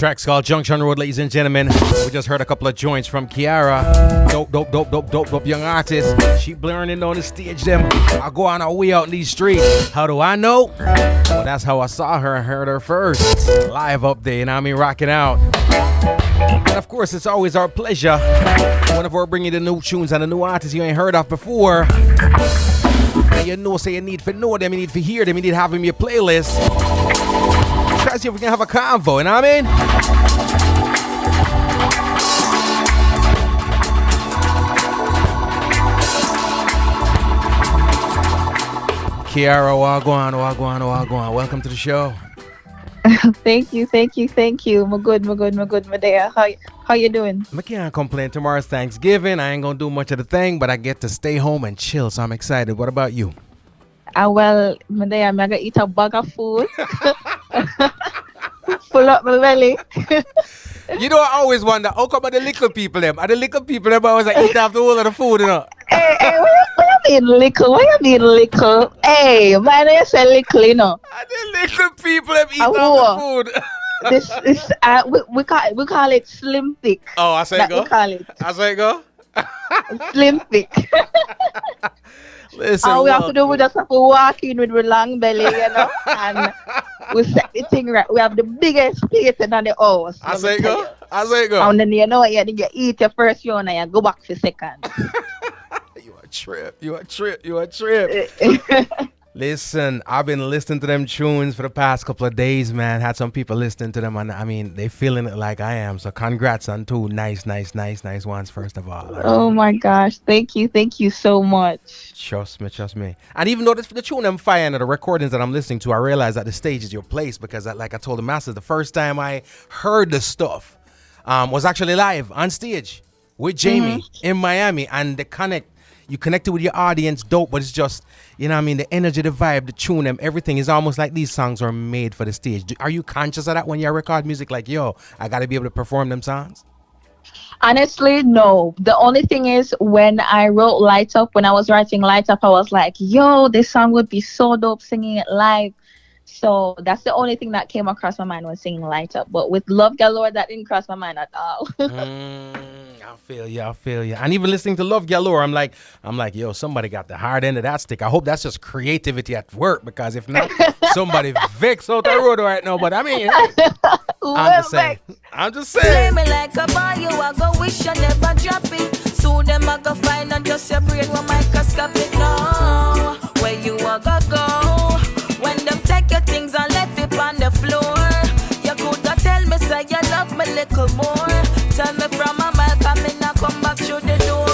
Track's called Junction Road, ladies and gentlemen. We just heard a couple of joints from Kiara. Dope young artist. She learning on the stage them. I go on our way out in these streets. How do I know? Well, that's how I saw her and heard her first. Live up there, you know what I mean? Rocking out. And of course, it's always our pleasure whenever we're bringing the new tunes and the new artists you ain't heard of before. And you know, say you need to know them, you need to hear them, you need to have them in your playlist. Try to see if we can have a convo, you know what I mean? Kiara, wagwan. Welcome to the show. Thank you. My good, my there. How you doing? I can't complain. Tomorrow's Thanksgiving. I ain't gonna do much of the thing, but I get to stay home and chill, so I'm excited. What about you? Well, my there, I'm gonna eat a bag of food. Full up my belly. You know, I always wonder, how come the little people them? Are the little people them always like eat off the whole of the food, you know? Hey, what you mean little? What you mean little? Hey, my name is little, you know. Are the little people them eat off the food? This is we call it slim thick. Oh, I say that go. We call it. I say go. Slim thick. Listen, all we have to do, we just have to walk in with a long belly, you know, and we set the thing right. We have the biggest plate in the house. I say go. And then you know what, you eat your first one and you go back for second. You a trip. Listen, I've been listening to them tunes for the past couple of days, man. Had some people listening to them, and I mean, they feeling it like I am. So congrats on two nice ones, first of all. Oh my gosh, thank you so much. Trust me. And even though the tune I'm firing, the recordings that I'm listening to, I realize that the stage is your place because, like I told the masters, the first time I heard the stuff was actually live on stage with Jamie in Miami, and you connected with your audience, dope, but it's just, you know what I mean, the energy, the vibe, the tune, everything is almost like these songs are made for the stage. Are you conscious of that when you record music? Like, yo, I got to be able to perform them songs? Honestly, no. The only thing is, when I wrote Light Up, when I was writing Light Up, I was like, yo, this song would be so dope singing it live. So that's the only thing that came across my mind when singing Light Up. But with Love Galore, that didn't cross my mind at all. I feel you. And even listening to Love Galore, I'm like, yo, somebody got the hard end of that stick. I hope that's just creativity at work, because if not, somebody vexed out the road right now. But I mean, I'm just saying. Play me like a boy, you a go wish you never drop it. Soon them a go find and just your brain one microscopic. No, where you a go. When them take your things and left it on the floor, you coulda tell me say you love me little more. Tell me from a mile, come in and come back through the door.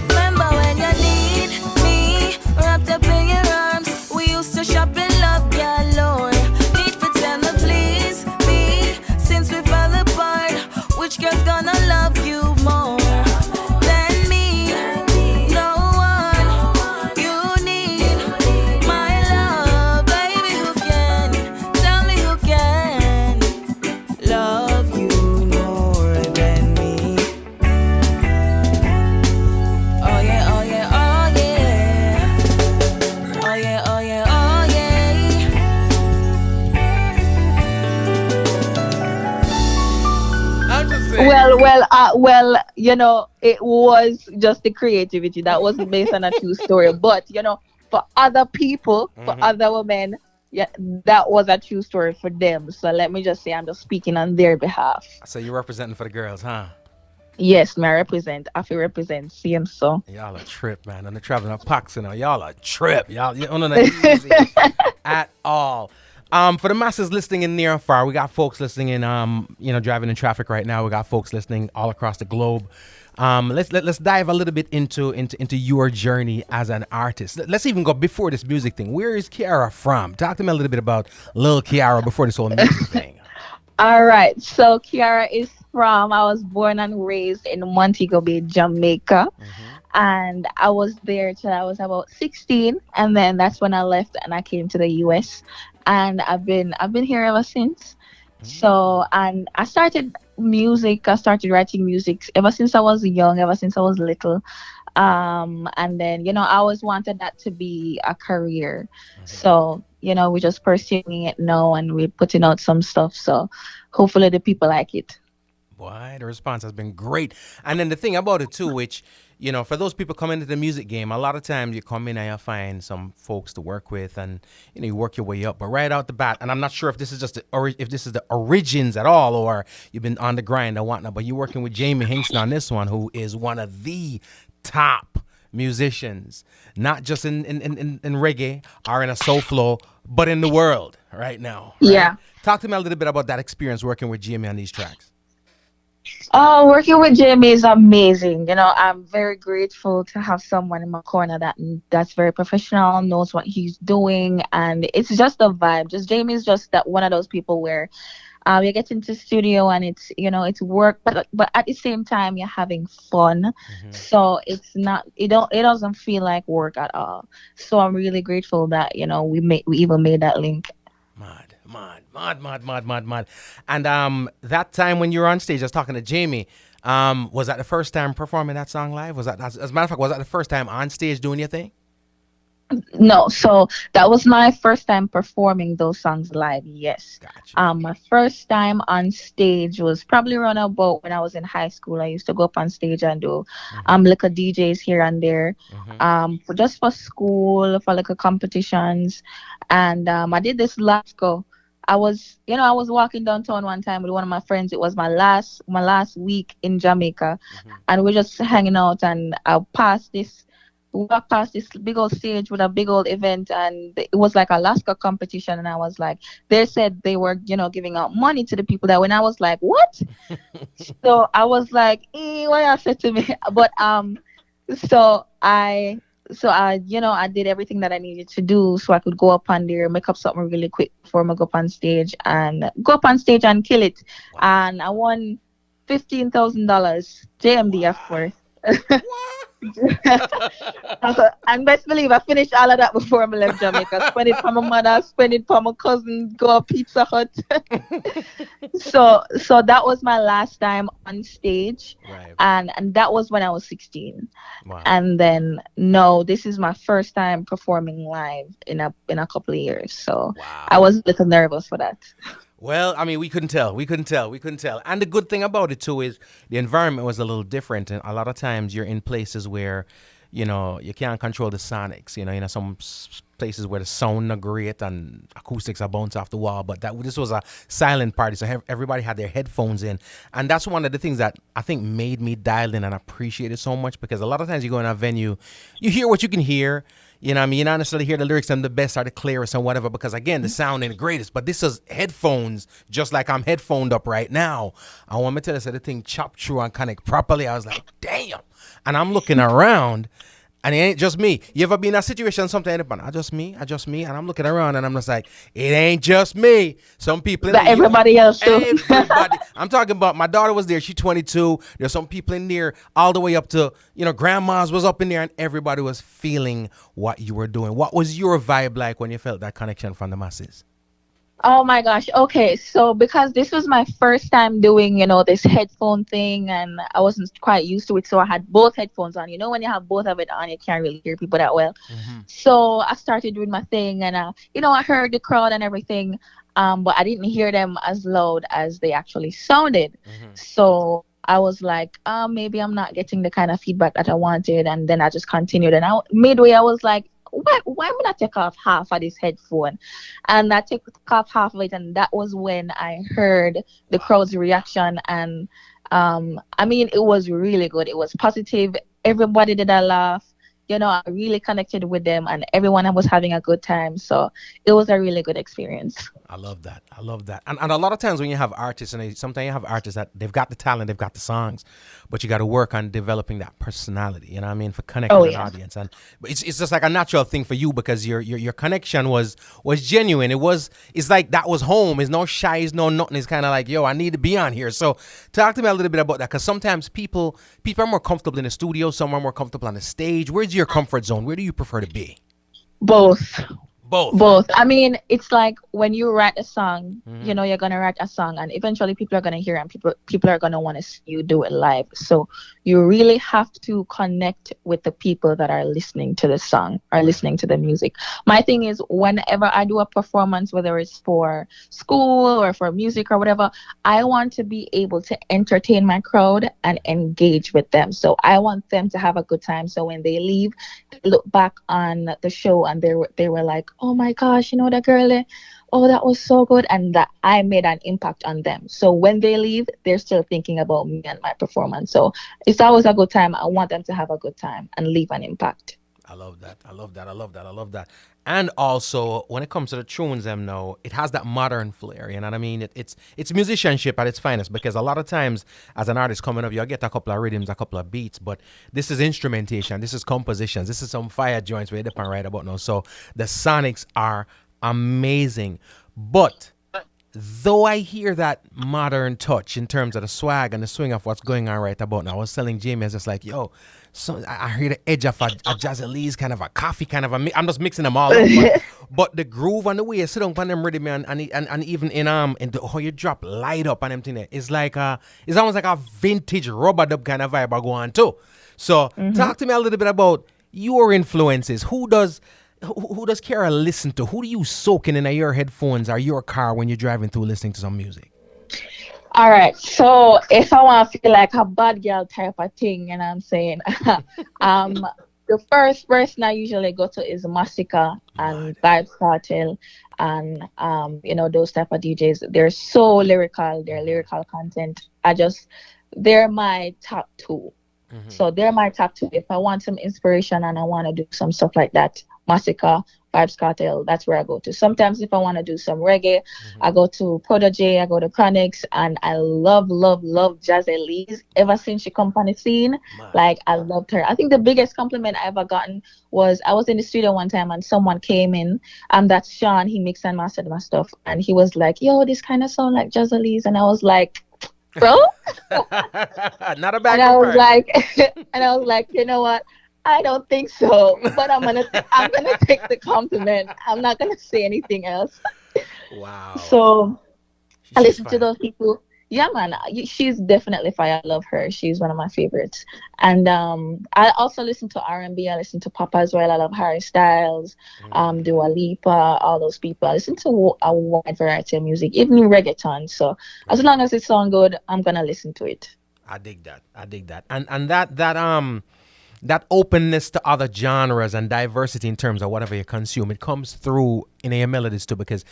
Remember when you need me, wrapped up in your arms. We used to shop in Love Galore. Need to tell me please, me, since we fell apart, which girl's gonna love you more than me? No one. You need my love, baby. Who can? Tell me who can love you more than me? Oh yeah, oh yeah, oh yeah. Oh yeah, oh yeah, oh yeah. I'm just saying. Well, you know, it was just the creativity that wasn't based on a true story. But you know, for other people, for other women, yeah, that was a true story for them. So let me just say, I'm just speaking on their behalf. So you're representing for the girls, huh? Yes, may I represent. I feel represent. Same so. Y'all a trip, man. On the traveling up Pax, you know, y'all a trip. Y'all not easy at all. For the masses listening in near and far, we got folks listening in, driving in traffic right now. We got folks listening all across the globe. Let's dive a little bit into your journey as an artist. Let's even go before this music thing. Where is Kiara from? Talk to me a little bit about Lil Kiara before this whole music thing. All right. So Kiara is I was born and raised in Montego Bay, Jamaica. And I was there till I was about 16, and then that's when I left and I came to the US, and I've been here ever since. So, and I started writing music ever since I was young, ever since I was little. And then, I always wanted that to be a career. So we're just pursuing it now and we're putting out some stuff. So hopefully the people like it. Boy, the response has been great. And then the thing about it too, which, for those people coming into the music game, a lot of times you come in and you find some folks to work with, and you work your way up. But right out the bat, and I'm not sure if this is just if this is the origins at all, or you've been on the grind or whatnot. But you're working with Jamie Hingston on this one, who is one of the top musicians, not just in reggae or in a soul flow, but in the world right now. Right? Yeah. Talk to me a little bit about that experience working with Jamie on these tracks. Oh, working with Jamie is amazing. I'm very grateful to have someone in my corner that's very professional, knows what he's doing, and it's just a vibe. Just Jamie's just that one of those people where you get into the studio and it's work, but at the same time you're having fun. So it doesn't feel like work at all. So I'm really grateful that we even made that link. Mad. And that time when you were on stage, I was talking to Jamie. Was that the first time performing that song live? Was that, as a matter of fact, was that the first time on stage doing your thing? No, so that was my first time performing those songs live. Yes. Gotcha. My first time on stage was probably around about when I was in high school. I used to go up on stage and do little DJs here and there, just for school, for little competitions, and I did this last go. I was walking downtown one time with one of my friends. It was my last week in Jamaica, and we're just hanging out. And I walked past this big old stage with a big old event, and it was like Alaska competition. And I was like, they said they were, giving out money to the people that win. I was like, what? So I was like, what I said to me, but so I did everything that I needed to do so I could go up on there, make up something really quick before I go up on stage and kill it. Wow. And I won $15,000 JMD, of course. And best believe I finished all of that before I left Jamaica. Spend it for my mother, spend it for my cousin, go to Pizza Hut. So that was my last time on stage, right. and that was when I was 16. Wow. And then no, this is my first time performing live in a couple of years. So wow. I was a little nervous for that. Well, I mean, we couldn't tell. And the good thing about it, too, is the environment was a little different. And a lot of times you're in places where, you can't control the sonics. Some places where the sound not great and acoustics are bounce off the wall. But this was a silent party, so everybody had their headphones in. And that's one of the things that I think made me dial in and appreciate it so much, because a lot of times you go in a venue, you hear what you can hear. You know what I mean? You not necessarily hear the lyrics and the best or the clearest and whatever, because again, the sound ain't the greatest. But this is headphones, just like I'm headphoned up right now. I want me to tell you, so the thing chopped through and connect properly. I was like, damn. And I'm looking around, and it ain't just me. You ever been in a situation, something, but I just me, and I'm looking around, and I'm just like, it ain't just me. Some people, But everybody else too. Everybody. I'm talking about, my daughter was there. She's 22. There's some people in there all the way up to, grandmas was up in there, and everybody was feeling what you were doing. What was your vibe like when you felt that connection from the masses? Oh my gosh. Okay. So because this was my first time doing, this headphone thing, and I wasn't quite used to it. So I had both headphones on. When you have both of it on, you can't really hear people that well. So I started doing my thing, and, I heard the crowd and everything. But I didn't hear them as loud as they actually sounded. So I was like, maybe I'm not getting the kind of feedback that I wanted. And then I just continued. And midway, I was like, why would I take off half of this headphone? And I took off half of it, and that was when I heard the crowd's reaction. And I mean, it was really good. It was positive. Everybody did a laugh. I really connected with them, and everyone was having a good time. So it was a really good experience. I love that. And a lot of times when you have artists, and sometimes you have artists that they've got the talent, they've got the songs, but you got to work on developing that personality, you know what I mean, for connecting with an audience. And it's just like a natural thing for you, because your connection was genuine. It's like that was home. It's no shy, it's no nothing. It's kind of like, yo, I need to be on here. So talk to me a little bit about that, because sometimes people are more comfortable in the studio, some are more comfortable on the stage. Where's your comfort zone? Where do you prefer to be? Both. I mean, it's like when you write a song, Mm-hmm. you're gonna write a song, and eventually people are gonna hear it, and people are gonna want to see you do it live. So you really have to connect with the people that are listening to the song or Right. listening to the music. My thing is, whenever I do a performance, whether it's for school or for music or whatever, I want to be able to entertain my crowd and engage with them. So I want them to have a good time. So when they leave, they look back on the show and they were like, oh my gosh, that girl there, oh, that was so good, and that I made an impact on them. So when they leave, they're still thinking about me and my performance. So it's always a good time. I want them to have a good time and leave an impact. I love that. I love that. I love that. I love that. And also, when it comes to the tunes, them now, it has that modern flair. You know what I mean? It's musicianship at its finest, because a lot of times, as an artist coming up, you'll get a couple of rhythms, a couple of beats, but this is instrumentation, this is compositions, this is some fire joints where you depend right about now. So the sonics are amazing. But though I hear that modern touch in terms of the swag and the swing of what's going on right about now, I was telling Jamie, I was just like, yo, so I hear the edge of a Jazz kind of a coffee kind of I'm just mixing them all up, but the groove and the way you sit down on them rhythm and even in how you drop light up and everything there, it's like it's almost like a vintage rubber dub kind of vibe I go on too. So talk to me a little bit about your influences. Who does Kiara listen to? Who do you soak in your headphones or your car when you're driving through listening to some music? All right. So if I want to feel like a bad girl type of thing, and I'm saying, the first person I usually go to is Massacre and Vibes Cartel, and those type of DJs. They're so lyrical. Their lyrical content. They're my top two. So they're my top two. If I want some inspiration and I want to do some stuff like that, Massacre, Vibes Cartel, that's where I go to. Sometimes if I want to do some reggae, I go to Prodigy, I go to Chronix, and I love, love, love Jazz Elise. Ever since she come on the scene, like, I loved her. I think the biggest compliment I ever gotten was I was in the studio one time and someone came in, and that's Sean, he mixed and mastered my stuff, and he was like, yo, this kind of sound like Jazz Elise, and I was like, bro? Not a bad and I was comparison. like, you know what? I don't think so, but I'm gonna take the compliment. I'm not gonna say anything else. Wow. So I She's listen to fine. those people. Yeah, man, she's definitely fire. I love her. She's one of my favorites. And I also listen to R&B. I listen to pop as well. I love Harry Styles, Dua Lipa, all those people. I listen to a wide variety of music, even reggaeton. So as long as it sounds good, I'm gonna listen to it. I dig that. I dig that. And that openness to other genres and diversity in terms of whatever you consume, it comes through in your melodies too, because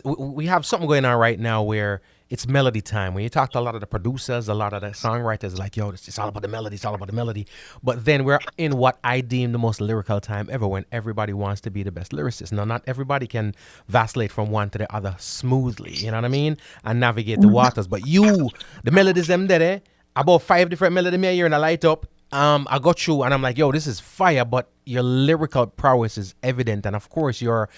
we have something going on right now where it's melody time. When you talk to a lot of the producers, a lot of the songwriters, like, yo, it's all about the melody, it's all about the melody. But then we're in what I deem the most lyrical time ever, when everybody wants to be the best lyricist. Now, not everybody can vacillate from one to the other smoothly, you know what I mean? And navigate the waters. But the melodies them there, about 5 different melodies here and I light up. I got you, and I'm like, yo, this is fire, but your lyrical prowess is evident, and of course, you're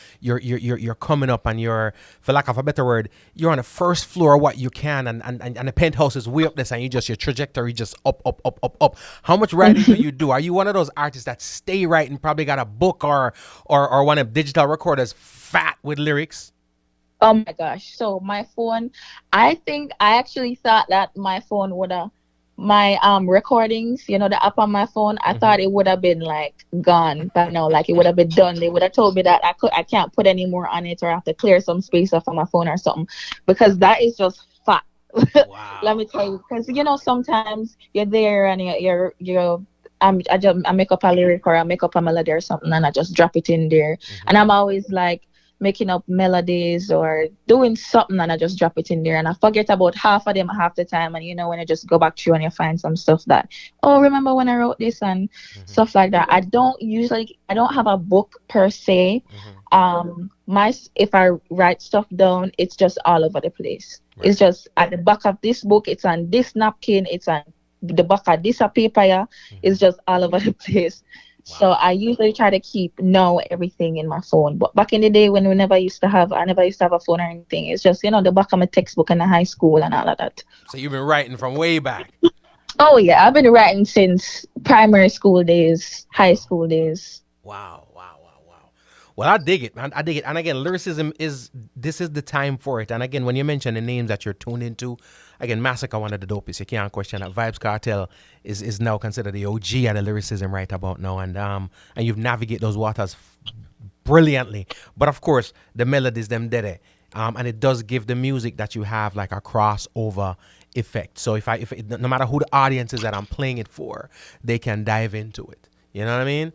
coming up, and you're, for lack of a better word, you're on the first floor of what you can, and the penthouse is way up this, and your trajectory just up, up, up, up, up. How much writing do you do? Are you one of those artists that stay writing, probably got a book or one of digital recorders fat with lyrics? Oh my gosh! So my phone, I think I actually thought that my phone would have my recordings, the app on my phone, I thought it would have been like gone by now, like it would have been done. They would have told me that I can't put any more on it, or I have to clear some space off on my phone or something, because that is just fat. Wow. Let me tell you, because sometimes you're there and I make up a lyric or I make up a melody or something, and I just drop it in there, and I'm always like making up melodies or doing something, and I just drop it in there, and I forget about half of them half the time. And when you just go back through and you find some stuff that, oh, remember when I wrote this, and stuff like that. I don't have a book per se. If I write stuff down, it's just all over the place. Right. It's just at the back of this book, it's on this napkin, it's on the back of this paper. It's just all over the place. Wow. So I usually try to know everything in my phone. But back in the day when I never used to have a phone or anything. It's just, the back of my textbook in the high school and all of that. So you've been writing from way back. Oh yeah, I've been writing since primary school days, high school days. Wow. Well, I dig it, man. I dig it. And again, lyricism is this is the time for it. And again, when you mention the names that you're tuned into, again, Massacre, one of the dopest. You can't question that. Vibes Cartel is now considered the OG of the lyricism right about now. And you've navigated those waters brilliantly. But of course, the melodies them did it. And it does give the music that you have like a crossover effect. So no matter who the audience is that I'm playing it for, they can dive into it. You know what I mean?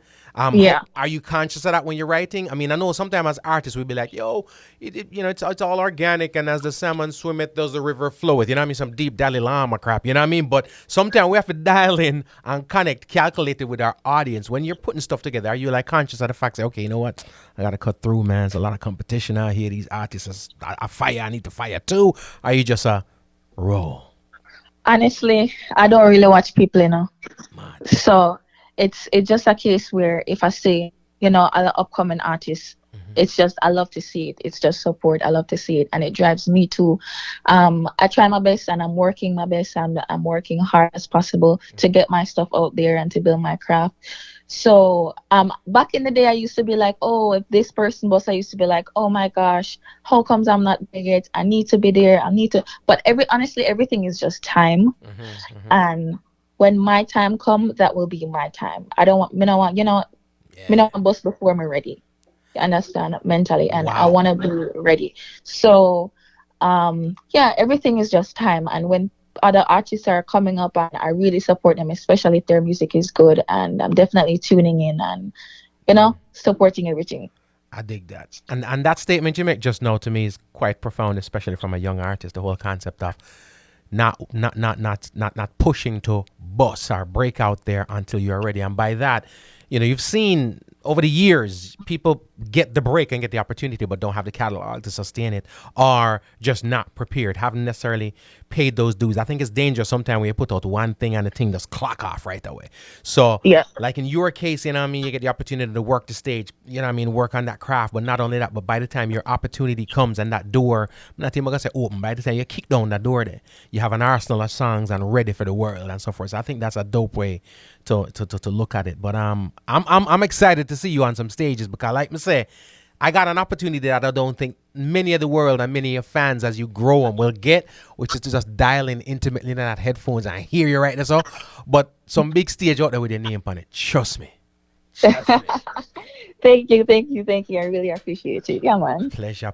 Yeah. Are you conscious of that when you're writing? I mean, I know sometimes as artists we'd be like, yo, it's all organic, and as the salmon swimmeth, does the river floweth. You know what I mean? Some deep Dalai Lama crap. You know what I mean? But sometimes we have to dial in and connect, calculate it with our audience. When you're putting stuff together, are you like conscious of the fact that, okay, you know what? I got to cut through, man. There's a lot of competition out here. These artists are fire. I need to fire too. Are you just a roll? Honestly, I don't really watch people, Mad. So it's just a case where if I see, other upcoming artists, it's just I love to see it. It's just support. I love to see it, and it drives me too. I try my best, and I'm working my best, and I'm working hard as possible to get my stuff out there and to build my craft. So back in the day, I used to be like, oh, if this person was, I used to be like, oh my gosh, how comes I'm not there yet? I need to be there. I need to. But honestly, everything is just time, and when my time come, that will be my time. I don't want, me not want, me not want bust before me ready. You understand, mentally, and I want to be ready. So, everything is just time. And when other artists are coming up, and I really support them, especially if their music is good, and I'm definitely tuning in and, supporting everything. I dig that. And that statement you make just now to me is quite profound, especially from a young artist. The whole concept of not pushing to bust or break out there until you're ready. And by that, you've seen over the years people get the break and get the opportunity but don't have the catalog to sustain it, or just not prepared, haven't necessarily paid those dues. I think it's dangerous sometimes when you put out one thing and the thing just clock off right away. So like in your case, you get the opportunity to work the stage, work on that craft. But not only that, but by the time your opportunity comes and that door, I'm not even gonna say open, by the time you kick down that door there, you have an arsenal of songs and ready for the world and so forth. So I think that's a dope way to look at it. But I'm excited to see you on some stages, because like me say, I got an opportunity that I don't think many of the world and many of your fans as you grow them will get, which is to just dial in intimately in that headphones and hear you right there. So, but some big stage out there with your name on it. Trust me. Thank you. I really appreciate it. Yeah, man. Pleasure.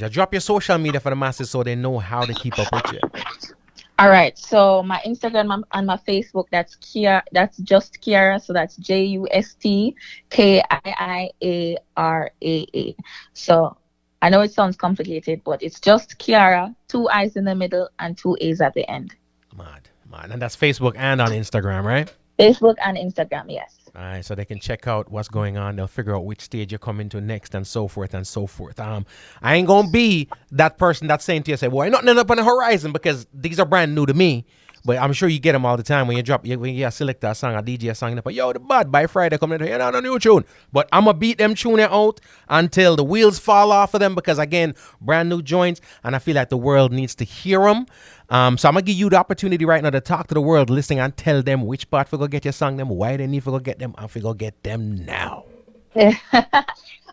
Drop your social media for the masses so they know how to keep up with you. All right. So my Instagram and my Facebook, that's Kiara. That's just Kiara. So that's JustKiiiAraa. So I know it sounds complicated, but it's just Kiara, 2 I's in the middle and 2 A's at the end. Mad. And that's Facebook and on Instagram, right? Facebook and Instagram, yes. All right, so they can check out what's going on. They'll figure out which stage you're coming to next, and so forth and so forth. I ain't gonna be that person that's saying to you, say, "Well, I'm not up on the horizon," because these are brand new to me. But I'm sure you get them all the time when you select a song, a DJ song, and yo, the bad by Friday coming in, on a new tune. But I'm gonna beat them tuning out until the wheels fall off of them, because again, brand new joints, and I feel like the world needs to hear them. So I'm gonna give you the opportunity right now to talk to the world listening and tell them which part we go get your song, them why they need to go get them, and we go get them now.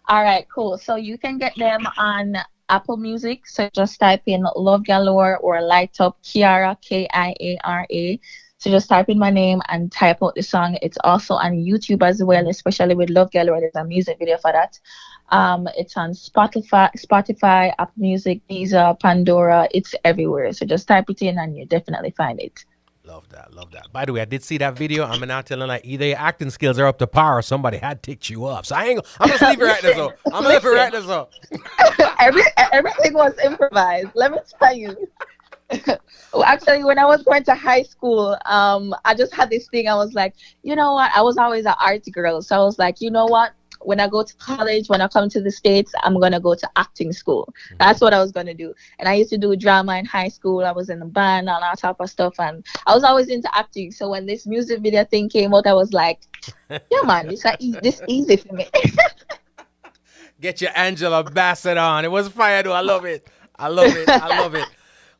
All right, cool. So you can get them on Apple Music. So just type in Love Galore or Light Up Kiara, Kiara. So just type in my name and type out the song. It's also on YouTube as well, especially with Love Galore. There's a music video for that. It's on Spotify, Apple Music, Deezer, Pandora. It's everywhere. So just type it in and you definitely find it. Love that. By the way, I did see that video. I'm not telling like either your acting skills are up to par or somebody had ticked you up. So I'm just leave it right there. So I'm gonna leave it right there. So everything was improvised. Let me tell you. Well, actually, when I was going to high school, I just had this thing. I was like, you know what? I was always an art girl, so I was like, you know what? When I go to college, when I come to the States, I'm going to go to acting school. That's what I was going to do. And I used to do drama in high school. I was in the band and all that type of stuff. And I was always into acting. So when this music video thing came out, I was like, yeah, man, this easy for me. Get your Angela Bassett on. It was fire, though. I love it.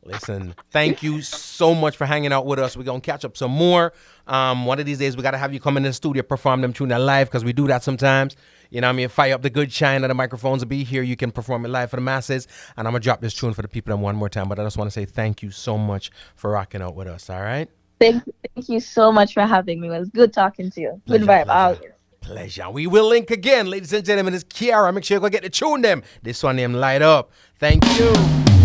Listen, thank you so much for hanging out with us. We're going to catch up some more. One of these days, we got to have you come in the studio, perform them tune live, because we do that sometimes. You know what I mean? Fire up the good shine of the microphones will be here. You can perform it live for the masses. And I'm going to drop this tune for the people one more time. But I just want to say thank you so much for rocking out with us, all right? Thank you so much for having me. It was good talking to you. Good vibe always. Pleasure. We will link again, ladies and gentlemen. It's Kiara. Make sure you go get the tune them. This one named Light Up. Thank you.